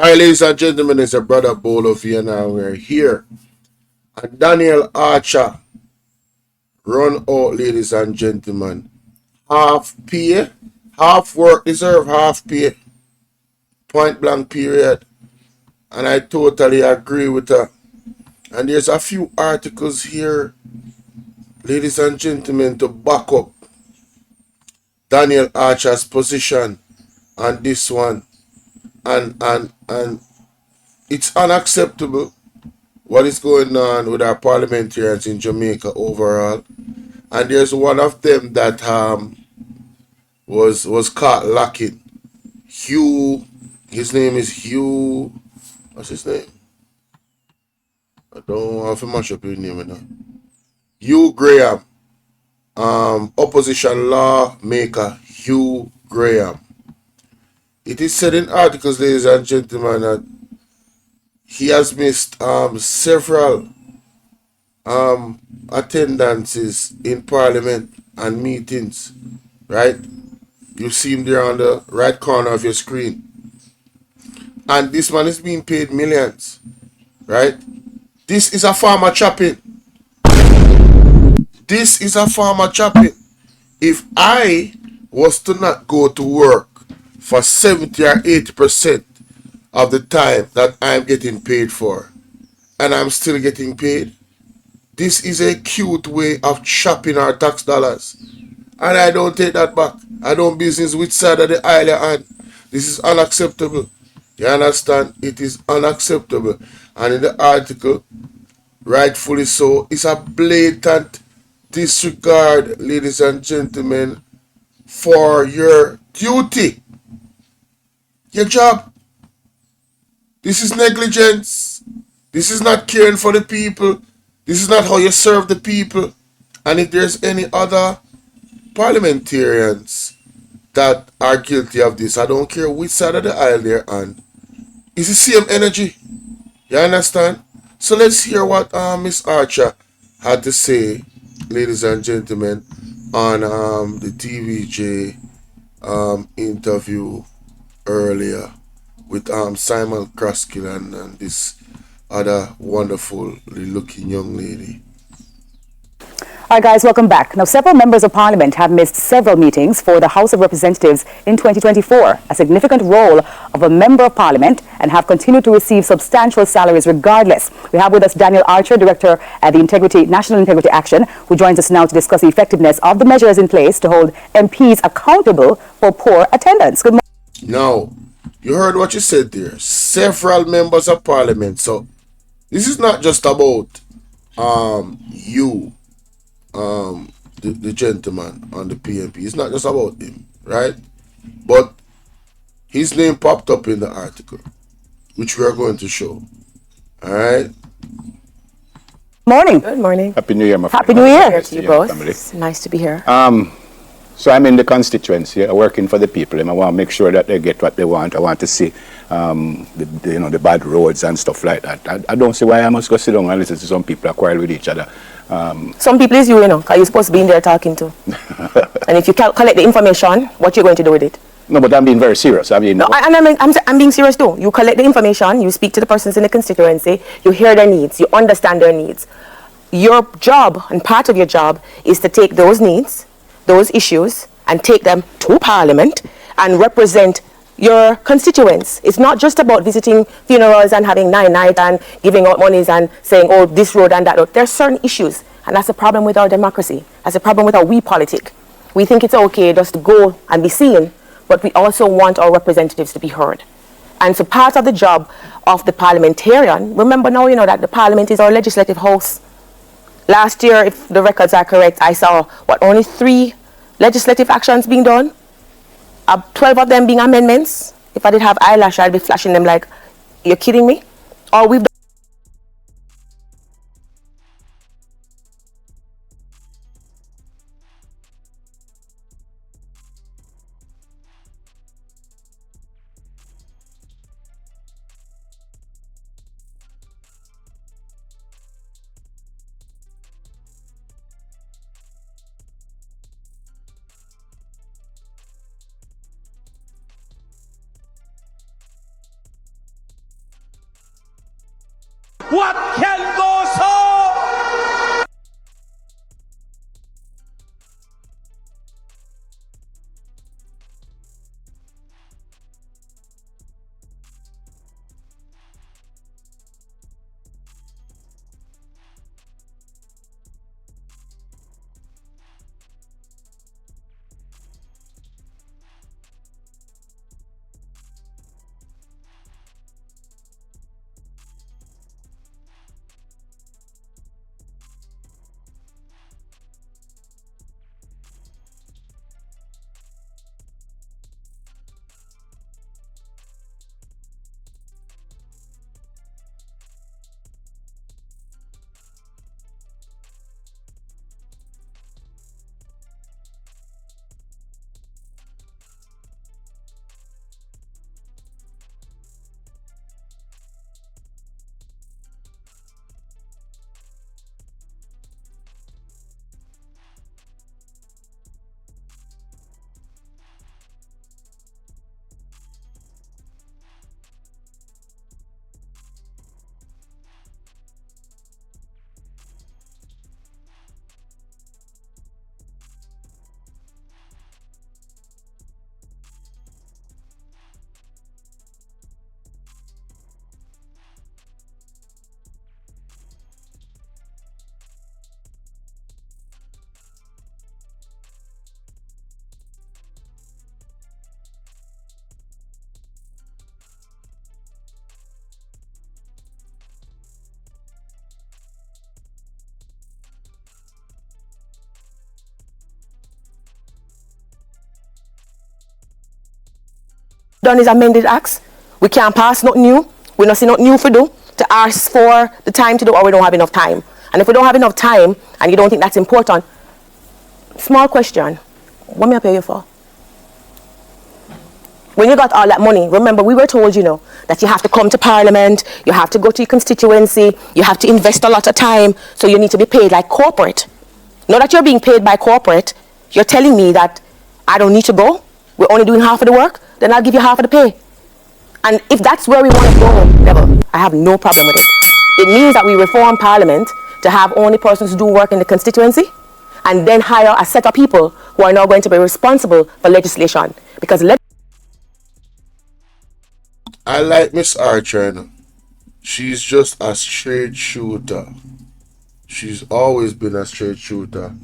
Hi, ladies and gentlemen, it's a brother BOLO V&R. We're here. And Daniel Archer run out, ladies and gentlemen. Half pay, half work deserve half pay. Point blank period. And I totally agree with her. And there's a few articles here, ladies and gentlemen, to back up Daniel Archer's position on this one. And it's unacceptable what is going on with our parliamentarians in Jamaica overall. And there's one of them that was caught lacking. Hugh, his name is Hugh. What's his name? I don't want to mash up his name now. Hugh Graham, opposition lawmaker Hugh Graham. It is said in articles, ladies and gentlemen, that he has missed several attendances in parliament and meetings, right? You see him there on the right corner of your screen. And this man is being paid millions, right? This is a farmer chopping. This is a farmer chopping. If I was to not go to work for 70 or 80% of the time that I'm getting paid for, and I'm still getting paid, this is a cute way of chopping our tax dollars. And I don't take that back. I don't business which side of the aisle you're on. This is unacceptable. You understand? It is unacceptable. And in the article, rightfully so, it's a blatant disregard, ladies and gentlemen, for your duty, your job. This is negligence. This is not caring for the people. This is not how you serve the people. And if there's any other parliamentarians that are guilty of this, I don't care which side of the aisle they're on, it's the same energy. You understand? So let's hear what Miss Archer had to say, ladies and gentlemen, on the TVJ interview earlier with Simon Kraskill and this other wonderfully looking young lady. All right, guys, welcome back. Now, several members of Parliament have missed several meetings for the House of Representatives in 2024, a significant role of a member of Parliament, and have continued to receive substantial salaries regardless. We have with us Daniel Archer, Director at the National Integrity Action, who joins us now to discuss the effectiveness of the measures in place to hold MPs accountable for poor attendance. Good morning. Now, you heard what you said there. Several members of Parliament. So this is not just about you, the gentleman on the PMP. It's not just about him, right? But his name popped up in the article, which we are going to show. All right. Morning. Good morning. Happy New Year, my friend. Happy New Year. Here to you both. It's nice to be here. So I'm in the constituency, working for the people, and I want to make sure that they get what they want. I want to see, the bad roads and stuff like that. I don't see why I must go sit down and listen to some people quarrel with each other. Some people is you know, because you're supposed to be in there talking to. And if you collect the information, what you're going to do with it? No, but I'm being very serious. I mean, No, I'm being serious too. You collect the information, you speak to the persons in the constituency, you hear their needs, you understand their needs. Your job, and part of your job, is to take those needs, those issues, and take them to Parliament and represent your constituents. It's not just about visiting funerals and having night and giving out monies and saying, oh, this road and that road. There are certain issues, and that's a problem with our democracy. That's a problem with our politic. We think it's okay just to go and be seen, but we also want our representatives to be heard. And so part of the job of the parliamentarian, remember now, that the Parliament is our legislative house. Last year, if the records are correct, I saw, only 3 legislative actions being done? 12 of them being amendments. If I did have eyelash, I'd be flashing them like, you're kidding me? Or we've What can go so? Done is amended acts. We can't pass nothing new. We not see nothing new for do to ask for the time to do, or we don't have enough time. And if we don't have enough time and you don't think that's important, small question, what may I pay you for? When you got all that money, remember we were told, you know, that you have to come to Parliament, you have to go to your constituency, you have to invest a lot of time, so you need to be paid like corporate. Now that you're being paid by corporate, you're telling me that I don't need to go, we're only doing half of the work, then I'll give you half of the pay. And if that's where we want to go, never, I have no problem with it. It means that we reform Parliament to have only persons who do work in the constituency, and then hire a set of people who are now going to be responsible for legislation. Because I like Miss Archer, you know. She's just a straight shooter. She's always been a straight shooter.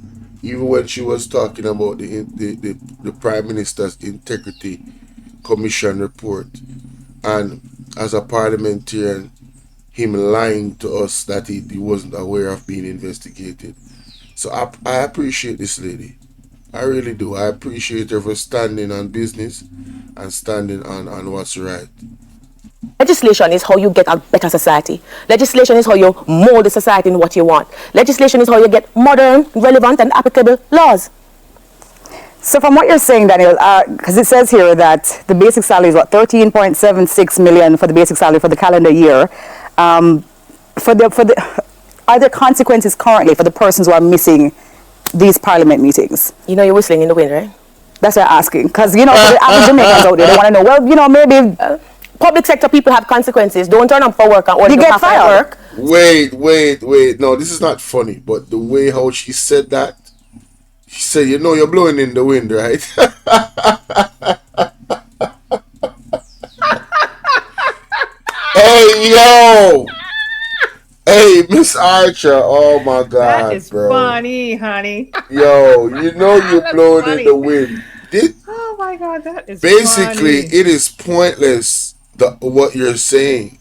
Even when she was talking about the Prime Minister's Integrity Commission report, and as a parliamentarian, him lying to us that he wasn't aware of being investigated. So I appreciate this lady. I really do. I appreciate her for standing on business and standing on what's right. legislation is how you get a better society. Legislation is how you mold the society in what you want. Legislation is how you get modern, relevant, and applicable laws. So from what you're saying, Danielle, because it says here that the basic salary is what, 13.76 million for the basic salary for the calendar year. Are there consequences currently for the persons who are missing these parliament meetings? You know you're whistling in the wind, right? That's what I'm asking. Because, you know, for the average Jamaicans out there, they want to know, well, you know, maybe... Public sector people have consequences. Don't turn up for work and you get fired. Work. Wait. No, this is not funny, but the way how she said that, she said, you know, you're blowing in the wind, right? Hey, yo! Hey, Miss Archer, oh my God, That is bro. funny, honey. Yo, you know you're That's blowing funny. in the wind. Oh my God, that is Basically, funny. it is pointless what you're saying,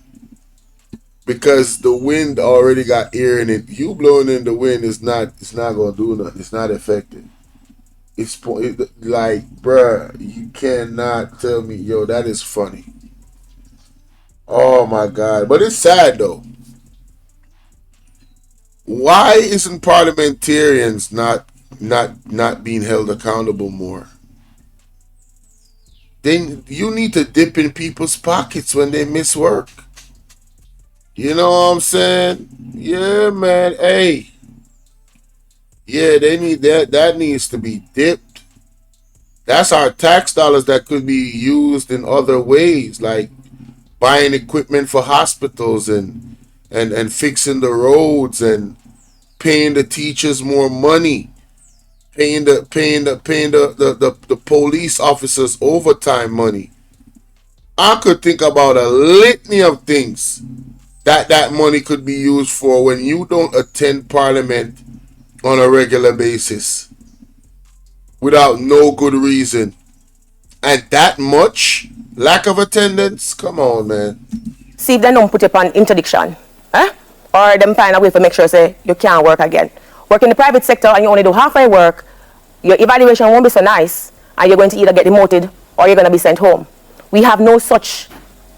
because the wind already got air in it. You blowing in the wind it's not gonna do nothing. It's not effective. Like, bruh, you cannot tell me, yo, that is funny. Oh my God, but it's sad though. Why isn't parliamentarians not being held accountable more? Then you need to dip in people's pockets when they miss work. You know what I'm saying? Yeah, man. Hey. Yeah, they need that needs to be dipped. That's our tax dollars that could be used in other ways, like buying equipment for hospitals and and fixing the roads and paying the teachers more money, paying the police officers overtime money. I could think about a litany of things that money could be used for when you don't attend Parliament on a regular basis without no good reason. And that much lack of attendance? Come on, man. See if they don't put you on interdiction. Or them find a way to make sure say you can't work again. Work in the private sector and you only do halfway work, your evaluation won't be so nice, and you're going to either get demoted or you're going to be sent home. We have no such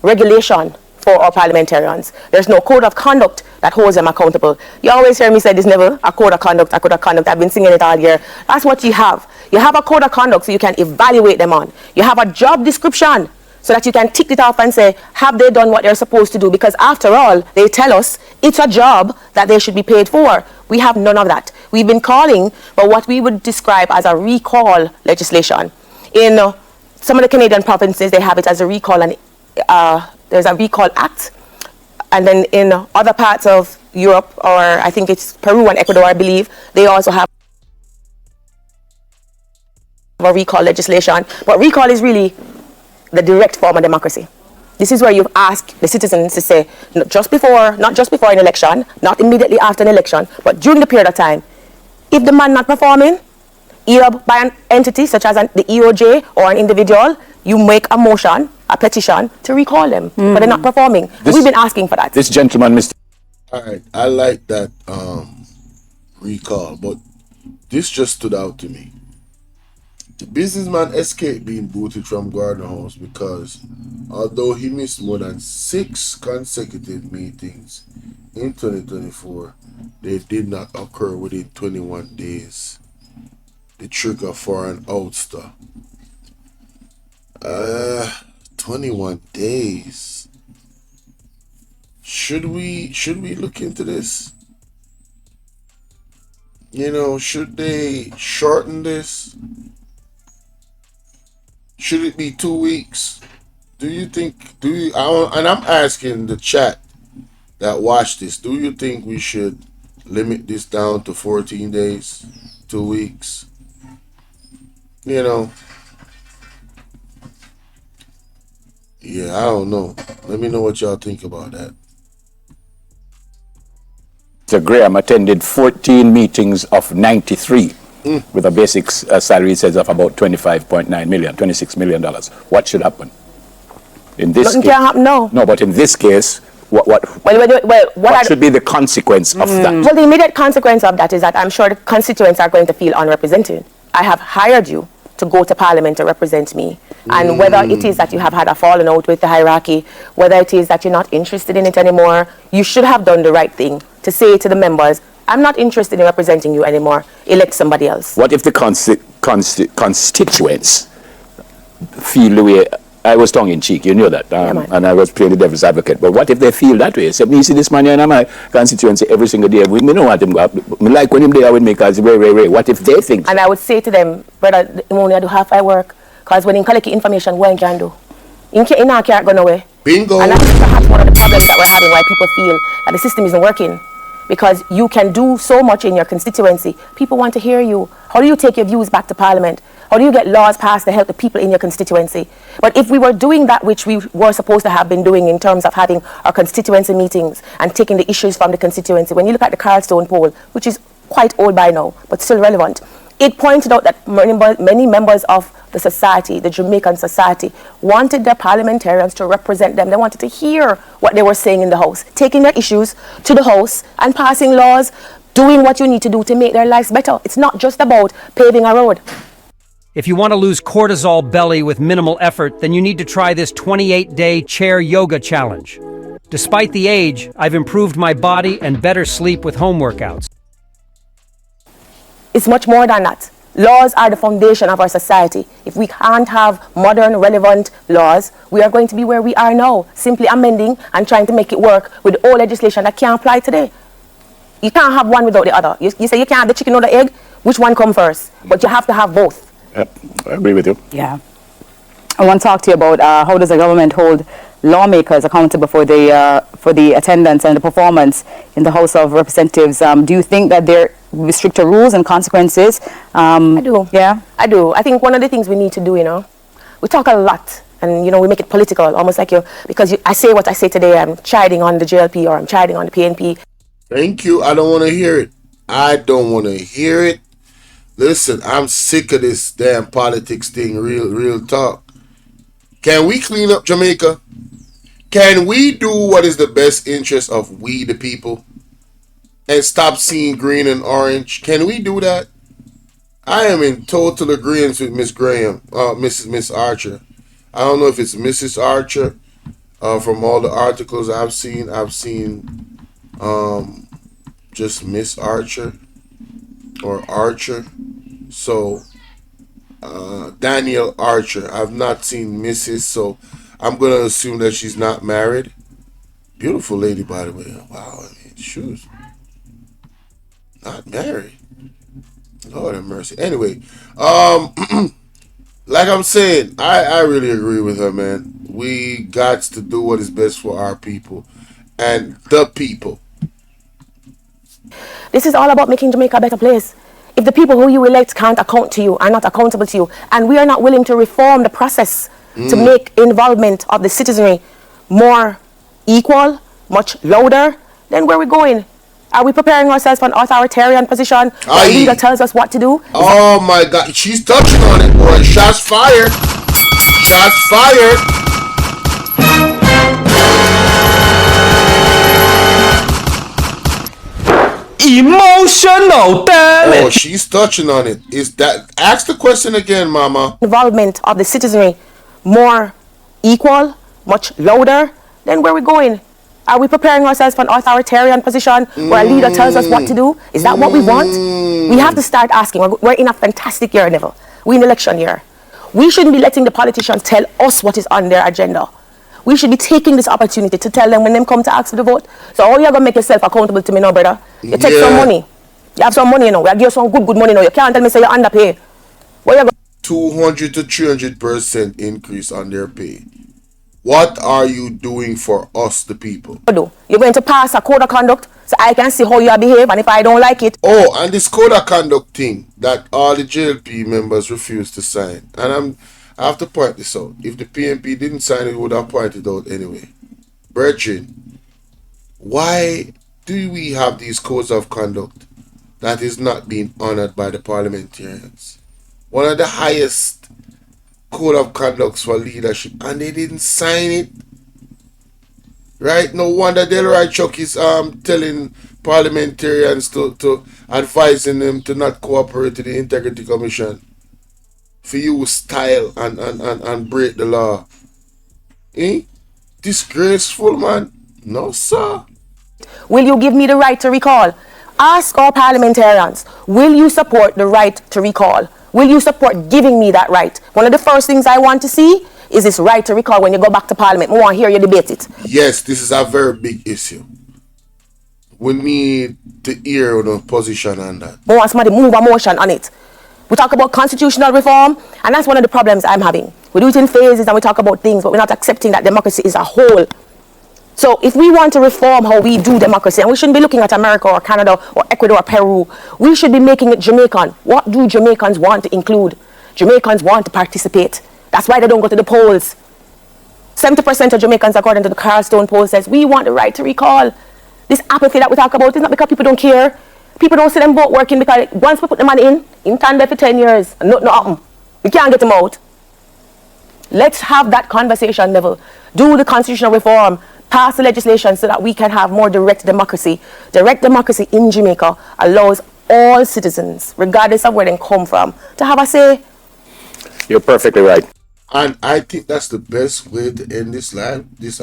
regulation for our parliamentarians. There's no code of conduct that holds them accountable. You always hear me say this, never a code of conduct, a code of conduct. I've been singing it all year. That's what you have. You have a code of conduct so you can evaluate them on. You have a job description so that you can tick it off and say, have they done what they're supposed to do? Because after all, they tell us it's a job that they should be paid for. We have none of that. We've been calling for what we would describe as a recall legislation. In some of the Canadian provinces, they have it as a recall, and there's a recall act. And then in other parts of Europe, or I think it's Peru and Ecuador, I believe, they also have a recall legislation. But recall is really the direct form of democracy. This is where you ask the citizens to say, not just before an election, not immediately after an election, but during the period of time, if the man not performing, either by an entity such as the EOJ or an individual, you make a motion, a petition to recall them, but they're not performing. We've been asking for that. This gentleman, Mr. All right, I like that recall, but this just stood out to me. The businessman escaped being booted from Gardner House because although he missed more than 6 consecutive meetings in 2024, they did not occur within 21 days. The trigger for an ouster. 21 days. Should we look into this? You know, should they shorten this? Should it be 2 weeks? Do you think, and I'm asking the chat that watch this, do you think we should limit this down to 14 days, 2 weeks? You know, yeah, I don't know. Let me know what y'all think about that. Mr. Graham attended 14 meetings of 93 with a basic salary says of about $25.9 million, $26 million. What should happen? In this Nothing case, can happen now. No, but in this case, what should be the consequence of that? Well, the immediate consequence of that is that I'm sure the constituents are going to feel unrepresented. I have hired you to go to Parliament to represent me. And whether it is that you have had a falling out with the hierarchy, whether it is that you're not interested in it anymore, you should have done the right thing to say to the members, I'm not interested in representing you anymore. Elect somebody else. What if the constituents feel the way? I was tongue-in-cheek, you know that, and I was playing the devil's advocate. But what if they feel that way? Say, me see this man here in my constituency every single day. We know what him go. Me like when him there with me because ray. What if they think? And I would say to them, brother, you only do half I work, because when you collect information, what you can do? You can't go nowhere. Bingo. And that's perhaps one of the problems that we're having, why people feel that the system isn't working. Because you can do so much in your constituency. People want to hear you. How do you take your views back to Parliament? How do you get laws passed to help the people in your constituency? But if we were doing that which we were supposed to have been doing in terms of having our constituency meetings and taking the issues from the constituency, when you look at the Carlstone poll, which is quite old by now, but still relevant, it pointed out that many members of the society, the Jamaican society, wanted their parliamentarians to represent them. They wanted to hear what they were saying in the House, taking their issues to the House and passing laws, doing what you need to do to make their lives better. It's not just about paving a road. If you want to lose cortisol belly with minimal effort, then you need to try this 28-day chair yoga challenge. Despite the age, I've improved my body and better sleep with home workouts. It's much more than that. Laws are the foundation of our society. If we can't have modern, relevant laws, we are going to be where we are now, simply amending and trying to make it work with old legislation that can't apply today. You can't have one without the other. You say you can't have the chicken or the egg, which one comes first? But you have to have both. Yep, I agree with you. Yeah. I want to talk to you about how does the government hold lawmakers accountable for the attendance and the performance in the House of Representatives. Do you think that there will be stricter rules and consequences? I do. Yeah? I do. I think one of the things we need to do, we talk a lot and, we make it political, almost like I say what I say today, I'm chiding on the JLP or I'm chiding on the PNP. Thank you. I don't want to hear it. I don't want to hear it. Listen, I'm sick of this damn politics thing, real talk. Can we clean up Jamaica? Can we do what is the best interest of we the people? And stop seeing green and orange? Can we do that? I am in total agreement with Miss Graham, Miss Archer. I don't know if it's Mrs. Archer. From all the articles I've seen just Miss Archer or Archer. So Danielle Archer. I've not seen Mrs. So I'm gonna assume that she's not married. Beautiful lady, by the way. Wow, I mean, shoes. Not married. Lord have mercy. Anyway, like I'm saying, I really agree with her, man. We got to do what is best for our people and the people. This is all about making Jamaica a better place. If the people who you elect can't account to you, are not accountable to you, and we are not willing to reform the process to make involvement of the citizenry more equal, much louder, then where are we going? Are we preparing ourselves for an authoritarian position where a leader tells us what to do? Oh my God, she's touching on it, boy. Shots fired. Shots fired. Emotional damage. Oh, she's touching on it. Is that? Ask the question again, Mama. Involvement of the citizenry more equal, much louder, then where are we going? Are we preparing ourselves for an authoritarian position where a leader tells us what to do? Is that what we want? We have to start asking. We're in a fantastic year, Neville. We're in election year. We shouldn't be letting the politicians tell us what is on their agenda. We should be taking this opportunity to tell them when they come to ask for the vote. So how you going to make yourself accountable to me now, brother? You take some money. You have some money, We give you some good money now. You can't tell me say you're underpaid. What you 200 to 300% increase on their pay. What are you doing for us, the people? do? You're going to pass a code of conduct so I can see how you behave, and if I don't like it. Oh, and this code of conduct thing that all the JLP members refused to sign. And I have to point this out. If the PNP didn't sign it, we would have pointed out anyway. Brethren, why do we have these codes of conduct that is not being honored by the parliamentarians? One of the highest code of conducts for leadership, and they didn't sign it. Right? No wonder Delroy Chuck is telling parliamentarians to advising them to not cooperate with the Integrity Commission for you style and break the law. Disgraceful, man. No, sir. Will you give me the right to recall? Ask our parliamentarians, will you support the right to recall? Will you support giving me that right? One of the first things I want to see is this right to recall when you go back to Parliament. I want to hear you debate it. Yes, this is a very big issue. We need to hear the position on that. I want somebody move a motion on it. We talk about constitutional reform, and that's one of the problems I'm having. We do it in phases and we talk about things, but we're not accepting that democracy is a whole. So if we want to reform how we do democracy, and we shouldn't be looking at America or Canada or Ecuador or Peru, we should be making it Jamaican. What do Jamaicans want to include? Jamaicans want to participate. That's why they don't go to the polls. 70% of Jamaicans, according to the Carlstone poll, says we want the right to recall. This apathy that we talk about is not because people don't care. People don't see them vote working because once we put the money in tandem for 10 years, and nothing happen. We can't get them out. Let's have that conversation level. Do the constitutional reform. Pass the legislation so that we can have more direct democracy. Direct democracy in Jamaica allows all citizens, regardless of where they come from, to have a say. You're perfectly right. And I think that's the best way to end this reaction. Big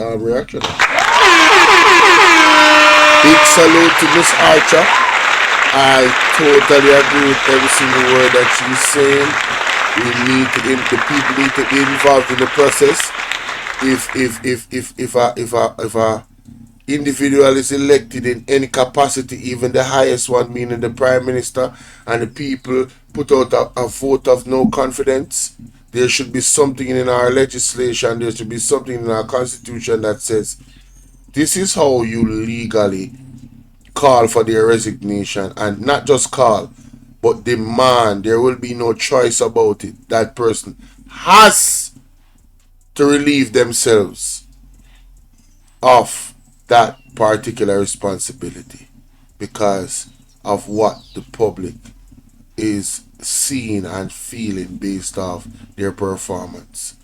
salute to Miss Archer. I totally agree with every single word that she's saying. The people need to be involved in the process. If a individual is elected in any capacity, even the highest one, meaning the Prime Minister, and the people put out a vote of no confidence, there should be something in our legislation, there should be something in our constitution that says this is how you legally call for their resignation, and not just call, but demand. There will be no choice about it. That person has to relieve themselves of that particular responsibility because of what the public is seeing and feeling based off their performance.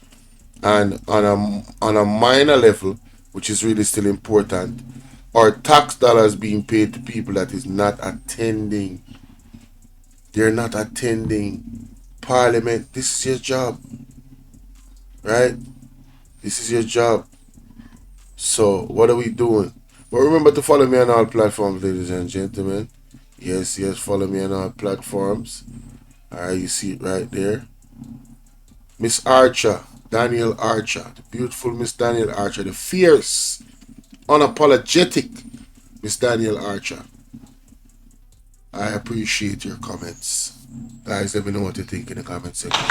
And on a minor level, which is really still important, are tax dollars being paid to people that is not attending. They're not attending Parliament. This is your job, right? This is your job. So what are we doing? But remember to follow me on all platforms, ladies and gentlemen. Yes, follow me on all platforms. Alright, you see it right there. Miss Archer, Danielle Archer, the beautiful Miss Danielle Archer, the fierce, unapologetic Miss Danielle Archer. I appreciate your comments. Guys, let me know what you think in the comment section.